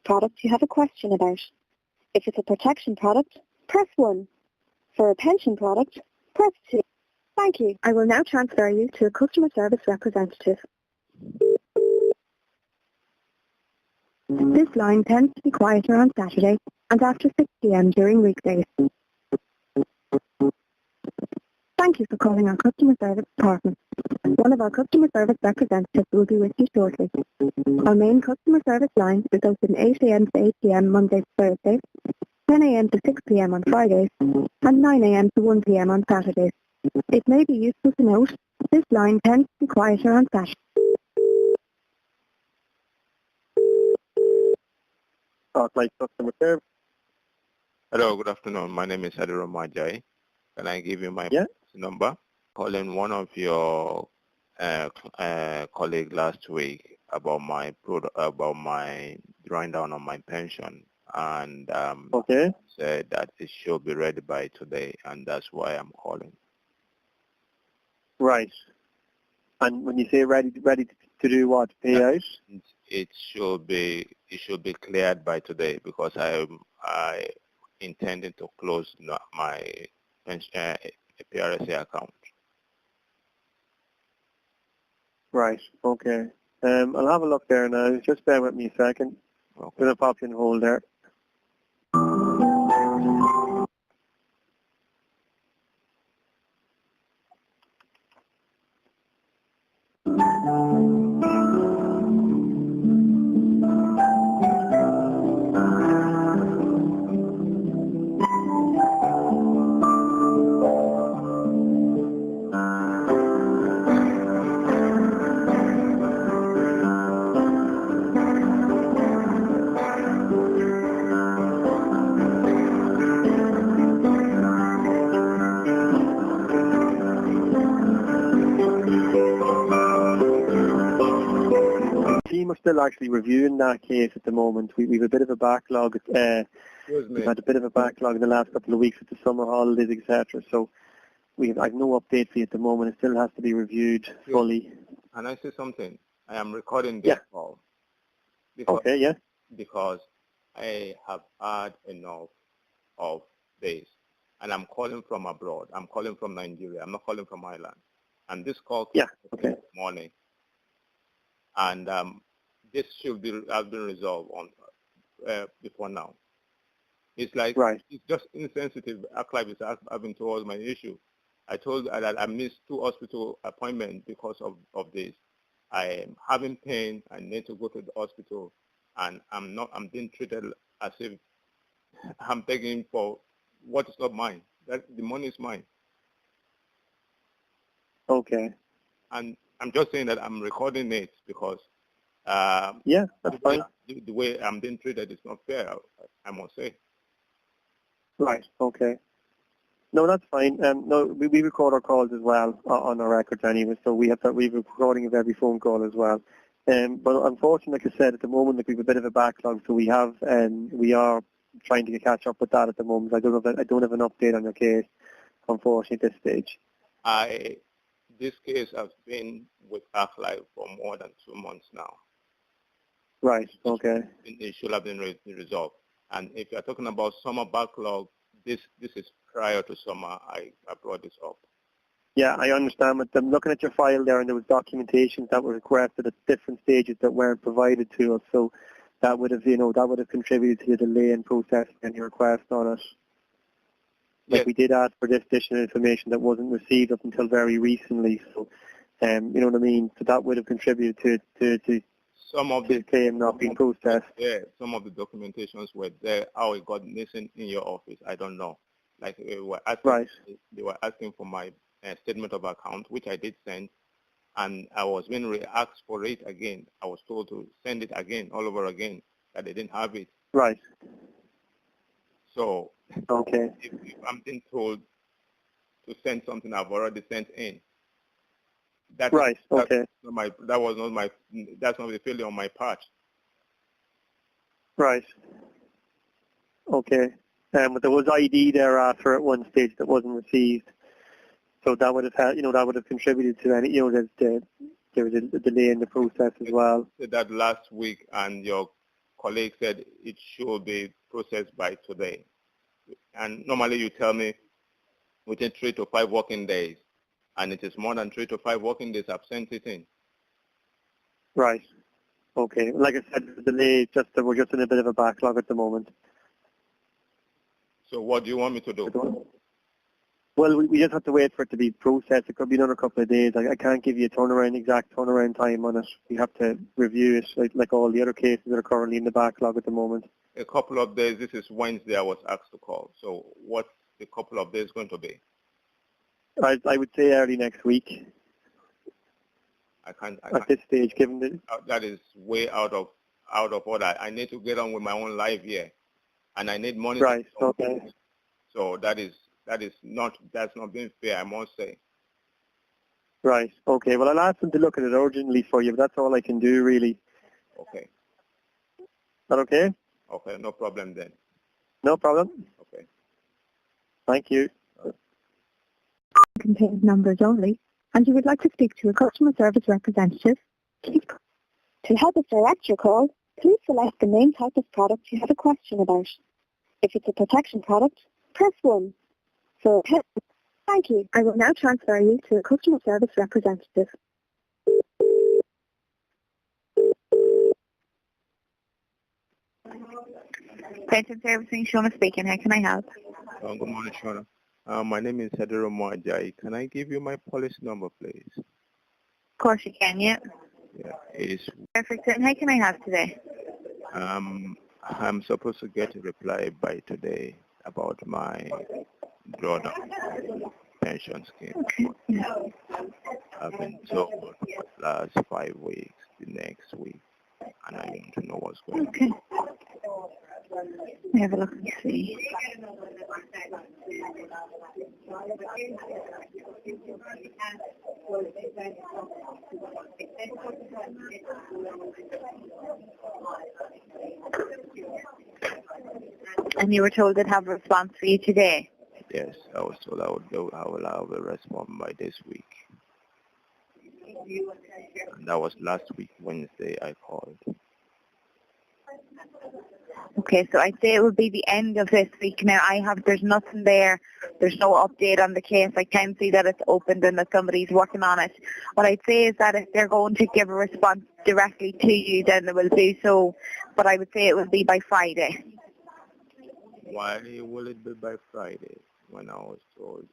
product you have a question about. If it's a protection product, press 1. For a pension product, press 2. Thank you. I will now transfer you to a customer service representative. This line tends to be quieter on Saturday and after 6 p.m. during weekdays. Thank you for calling our customer service department. One of our customer service representatives will be with you shortly. Our main customer service line is open 8 a.m. to 8 p.m. Monday to Thursday, 10 a.m. to 6 p.m. on Fridays, and 9 a.m. to 1 p.m. on Saturdays. It may be useful to note this line tends to be quieter on Saturday. Customer service. Hello, good afternoon. My name is Adiro Majai. Can I give you my number? Calling one of your colleagues last week about my drawing down on my pension, and said that it should be ready by today, and that's why I'm calling. Right. And when you say ready to do what? Pay out? It should be cleared by today because I intended to close my PRSA account. Right. Okay. I'll have a look there now. Just bear with me a second. Okay. I'm going to pop you on hold there. We're still actually reviewing that case at the moment. We have a bit of a backlog. We've had a bit of a backlog in the last couple of weeks with the summer holidays, etc. So I've no update for you at the moment. It still has to be reviewed fully. And I say something. I am recording this call. Because I have had enough of this. And I'm calling from abroad. I'm calling from Nigeria. I'm not calling from Ireland. And this call came this morning. And this should have been resolved on before now. It's like it's just insensitive. Archive is having towards my issue. I told that I missed 2 hospital appointments because of this. I am having pain. I need to go to the hospital, and I'm being treated as if I'm begging for what is not mine. That the money is mine. Okay. And I'm just saying that I'm recording it because that's fine. The way I'm being treated is not fair, I must say. Right, okay. No, that's fine. No, we record our calls as well on our records anyway, so we have recording of every phone call as well. But unfortunately, like I said, at the moment, we have a bit of a backlog, so we are trying to catch up with that at the moment. I don't have an update on your case, unfortunately, at this stage. This case has been with ArcLife for more than 2 months now. Right, okay. It should have been resolved. And if you're talking about summer backlog, this is prior to summer. I brought this up. Yeah, I understand. But I'm looking at your file there, and there was documentation that were requested at different stages that weren't provided to us. So that would have, contributed to the delay in processing any request on it. Like we did ask for this additional information that wasn't received up until very recently. So, you know what I mean? So that would have contributed to some of the claim not being processed. Yeah, some of the documentations were there. How it got missing in your office, I don't know. Like they were asking for my statement of account, which I did send, and I was being asked for it again. I was told to send it again, all over again, that they didn't have it. Right. So, if I'm being told to send something I've already sent in, that's not the failure on my part. Right. Okay. But there was ID thereafter at one stage that wasn't received, so that would have that would have contributed to any there was a delay in the process as well. I said that last week, and your colleague said it should be processed by today. And normally you tell me within 3 to 5 working days, and it is more than 3 to 5 working days I've sent it in. Right. Okay. Like I said, the delay, we're just in a bit of a backlog at the moment. So what do you want me to do? Well, we just have to wait for it to be processed. It could be another couple of days. I can't give you a exact turnaround time on it. We have to review it like all the other cases that are currently in the backlog at the moment. A couple of days. This is Wednesday I was asked to call. So what's the couple of days going to be? I would say early next week. I can't. At this stage, given the... That is way out of order. I need to get on with my own life here, and I need money. Right. Okay. So that's not being fair, I must say. Right. Okay. Well, I'll ask them to look at it urgently for you, but that's all I can do, really. Okay. Is that okay? Okay. No problem then. No problem. Okay. Thank you. Contains numbers only, and you would like to speak to a customer service representative, please call. To help us direct your call, please select the main type of product you have a question about. If it's a protection product, press 1. So, thank you. I will now transfer you to a customer service representative. Pension Servicing, Shona speaking. How can I help? Good morning, Shona. My name is Hedero Moajai. Can I give you my policy number, please? Of course you can, yeah. Yeah, it's... Perfect. And how can I help today? I'm supposed to get a reply by today about my drawdown pension scheme. Okay. Yeah. I've been told for the last 5 weeks, the next week, and I want to know what's going on. Okay. Let me have a look and see. And you were told they'd have a response for you today? Yes, I was told I will have a response by this week. And that was last week, Wednesday, I called. Okay, so I'd say it would be the end of this week. Now, there's nothing there. There's no update on the case. I can see that it's opened and that somebody's working on it. What I'd say is that if they're going to give a response directly to you, then they will do so. But I would say it will be by Friday. Why will it be by Friday when I was told,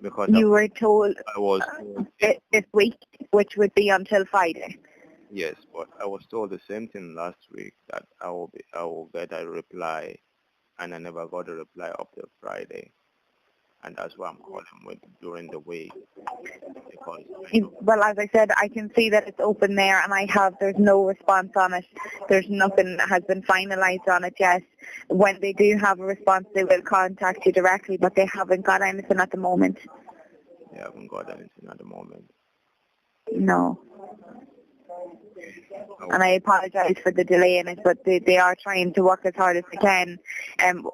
Because you were told I was told this week, which would be until Friday. Yes, but I was told the same thing last week, that I will get a reply, and I never got a reply up till Friday, and that's why I'm calling during the week. Because well, as I said, I can see that it's open there, and there's no response on it. There's nothing that has been finalized on it yet. When they do have a response, they will contact you directly, but they haven't got anything at the moment. They haven't got anything at the moment? No. And I apologize for the delay in it, but they are trying to work as hard as they can.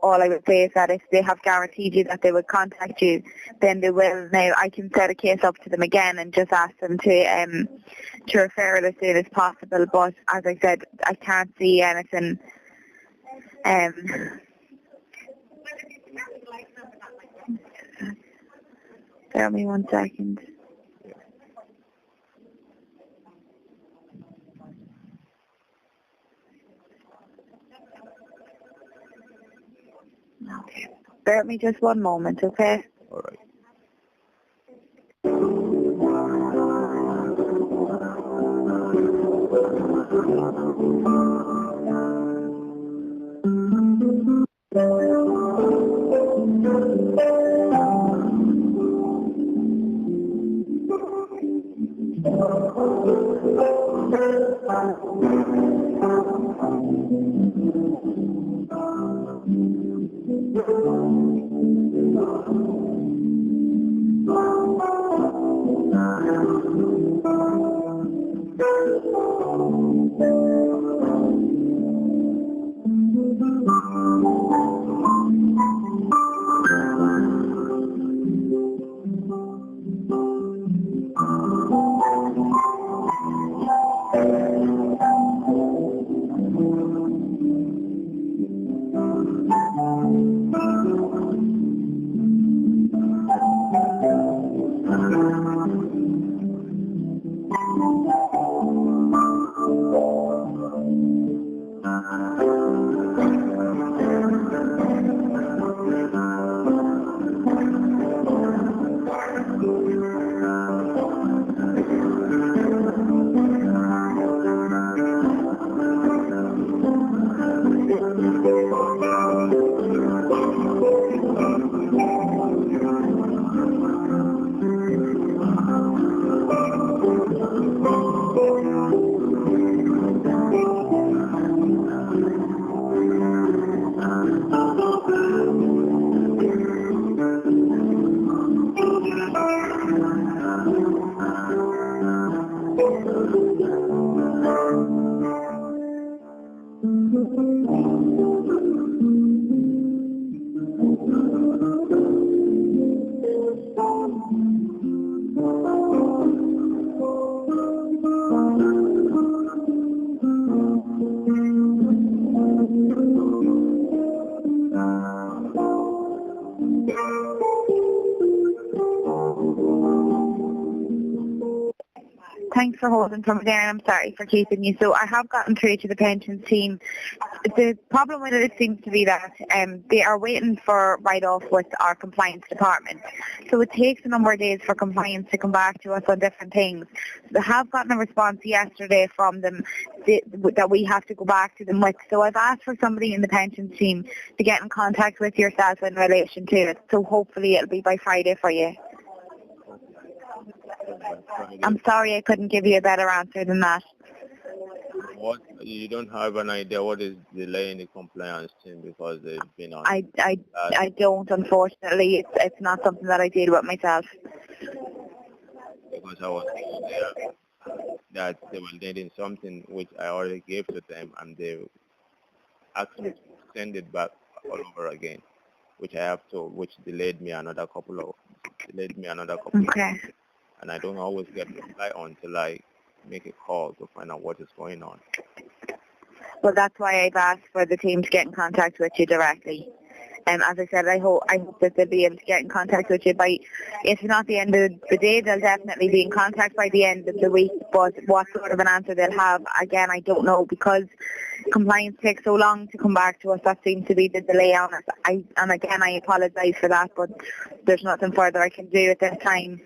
All I would say is that if they have guaranteed you that they would contact you, then they will. Now, I can set a case up to them again and just ask them to refer it as soon as possible. But as I said, I can't see anything. Bear with me 1 second. Okay. Bear with me just 1 moment, okay? All right. Thanks for holding from there, and I'm sorry for keeping you. So I have gotten through to the pensions team. The problem with it seems to be that they are waiting for write-off with our compliance department. So it takes a number of days for compliance to come back to us on different things. They have gotten a response yesterday from them that we have to go back to them with. So I've asked for somebody in the pensions team to get in contact with yourself in relation to it. So hopefully it'll be by Friday for you. I'm sorry I couldn't give you a better answer than that. What, you don't have an idea what is delaying the compliance team because they've been on? I don't, unfortunately. It's not something that I deal with myself. Because I was told that they were needing something which I already gave to them, and they asked me to send it back all over again, which delayed me another couple of Okay. And I don't always get a reply until I make a call to find out what is going on. Well, that's why I've asked for the team to get in contact with you directly. As I said, I hope that they'll be able to get in contact with you by, if not the end of the day, they'll definitely be in contact by the end of the week. But what sort of an answer they'll have, again, I don't know, because compliance takes so long to come back to us. That seems to be the delay on it. And again, I apologise for that, but there's nothing further I can do at this time.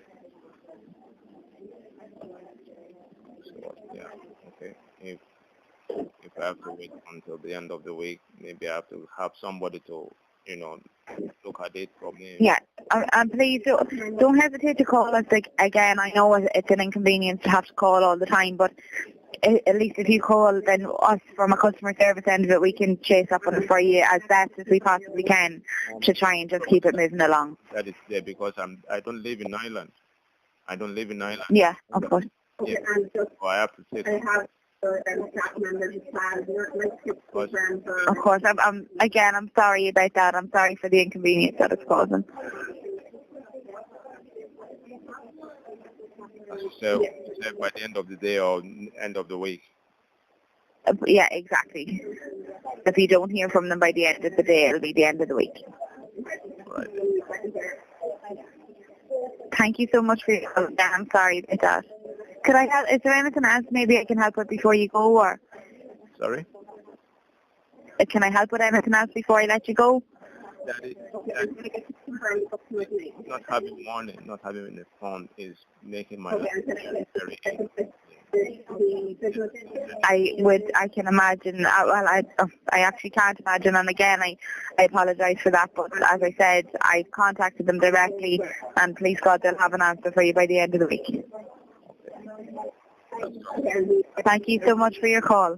If I have to wait until the end of the week, maybe I have to have somebody to, look at it for me. Yeah, and please don't hesitate to call us. Again, I know it's an inconvenience to have to call all the time, but at least if you call, then us from a customer service end of it, we can chase up on it for you as best as we possibly can to try and just keep it moving along. That is there because I don't live in Ireland. Yeah, of course. Yeah. So I have to take. Of course, I'm sorry about that. I'm sorry for the inconvenience that it's causing. So by the end of the day or end of the week? Yeah, exactly. If you don't hear from them by the end of the day, it'll be the end of the week. Right. Thank you so much for your help. I'm sorry about that. Could I help? Is there anything else maybe I can help with before you go, or? Sorry? Can I help with anything else before I let you go? Not having money, not having the fund is making my life very easy. I can imagine. I actually can't imagine, and again, I apologise for that. But as I said, I contacted them directly, and please God, they'll have an answer for you by the end of the week. Thank you so much for your call.